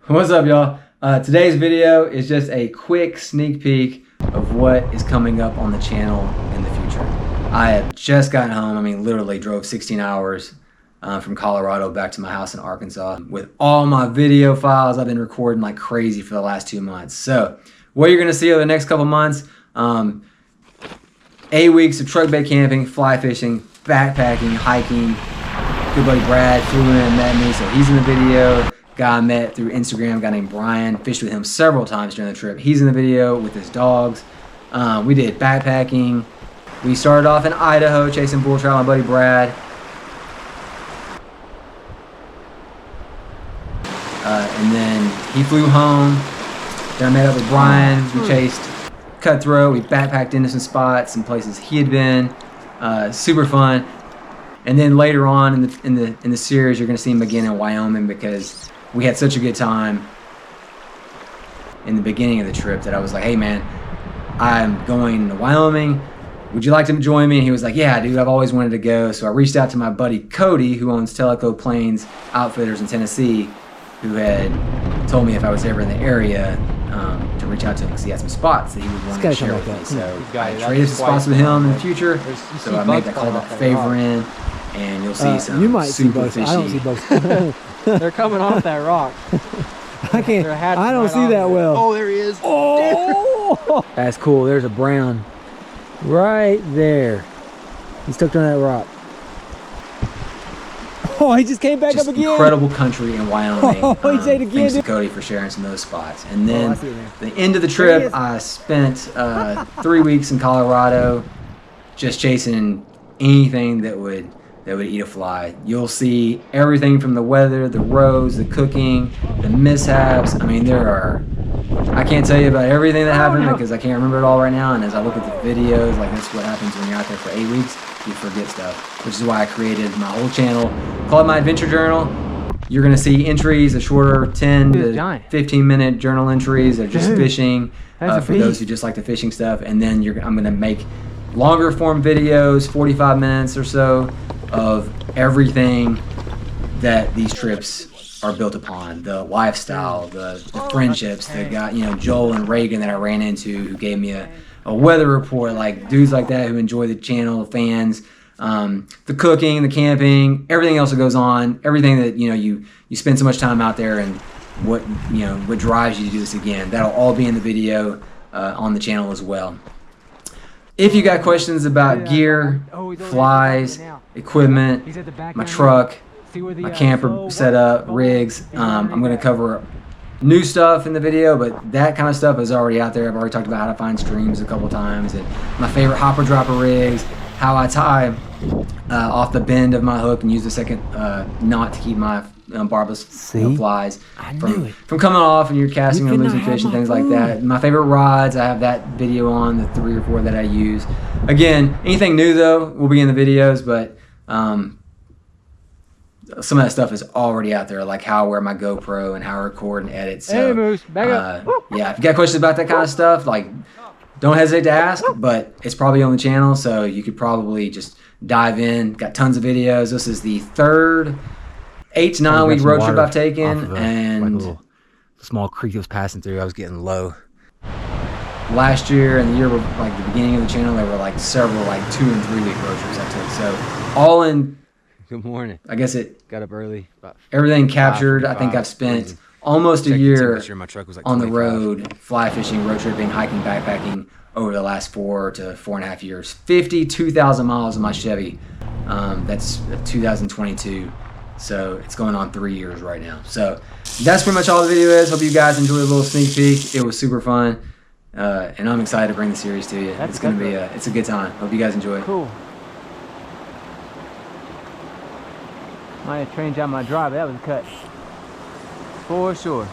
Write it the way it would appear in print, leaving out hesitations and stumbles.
What's up, y'all? Today's video is just a quick sneak peek of what is coming up on the channel in the future. I have just gotten home. I mean, literally drove 16 hours from Colorado back to my house in Arkansas with all my video files I've been recording like crazy for the last 2 months. So what you're gonna see over the next couple months, 8 weeks of truck bait camping, fly fishing, backpacking, hiking. Good buddy Brad flew in and met me, so he's in the video. Guy I met through Instagram, a guy named Brian, fished with him several times during the trip. He's in the video with his dogs. We did backpacking. We started off in Idaho chasing bull trout, my buddy Brad. And then he flew home. Then I met up with Brian. We chased cutthroat. We backpacked into some spots, some places he had been. Super fun. And then later on in the series, you're gonna see him again in Wyoming because we had such a good time in the beginning of the trip that I was like, hey man, I'm going to Wyoming. Would you like to join me? And he was like, yeah, dude, I've always wanted to go. So I reached out to my buddy Cody, who owns Teleco Plains Outfitters in Tennessee, who had told me if I was ever in the area to reach out to him because he had some spots that he would want to share with me. So I traded some spots with him in the future. So I made that call that favor in, and you'll see some super fishy. I don't see both. They're coming off that rock. I can't. I don't see that well. Oh, there he is. Oh, that's cool. There's a brown right there. He's tucked on that rock. Oh, he just came back up again. Incredible country in Wyoming. Oh, he said again. Thanks to Cody for sharing some of those spots. And then the end of the trip, I spent 3 weeks in Colorado, just chasing anything that would eat a fly. You'll see everything from the weather, the roads, the cooking, the mishaps. I mean, I can't tell you about everything that happened because I can't remember it all right now. And as I look at the videos, like that's what happens when you're out there for 8 weeks, you forget stuff, which is why I created my whole channel called My Adventure Journal. You're gonna see entries, the shorter 10 to 15 minute journal entries of just fishing for those who just like the fishing stuff. And then I'm gonna make longer form videos, 45 minutes or so, of everything that these trips are built upon. The lifestyle, the friendships, the guy, Joel and Reagan that I ran into who gave me a weather report, like dudes like that who enjoy the channel, fans, the cooking, the camping, everything else that goes on, everything that, you spend so much time out there and what drives you to do this again. That'll all be in the video on the channel as well. If you got questions about gear, flies, equipment, my truck, my camper setup, rigs, I'm going to cover new stuff in the video, but that kind of stuff is already out there. I've already talked about how to find streams a couple times, and my favorite hopper dropper rigs, how I tie off the bend of my hook and use the second knot to keep my barbless flies from coming off, and you're casting and losing fish and things like that. My favorite rods, I have that video on, the 3 or 4 that I use. Again, anything new though will be in the videos, but some of that stuff is already out there, like how I wear my GoPro and how I record and edit. So, hey, Moose, back up. Yeah, if you got questions about that kind of stuff, like don't hesitate to ask, but it's probably on the channel, so you could probably just dive in. Got tons of videos. This is the third 8 to 9 week road trip I've taken, and like a little small creek that was passing through. I was getting low. Last year and the year, like the beginning of the channel, there were like several 2 and 3 week road trips I took. So all in. Good morning. I guess it got up early. Everything captured. I think I've spent almost a year my truck was like on the road, fly fishing, road tripping, hiking, backpacking over the last 4 to 4.5 years. 52,000 miles in my Chevy. That's 2022. So it's going on 3 years right now. So that's pretty much all the video is. Hope you guys enjoyed a little sneak peek. It was super fun. And I'm excited to bring the series to you. It's going to be it's a good time. Hope you guys enjoy it. Cool. Might have changed out my drive, but that was a cut. For sure.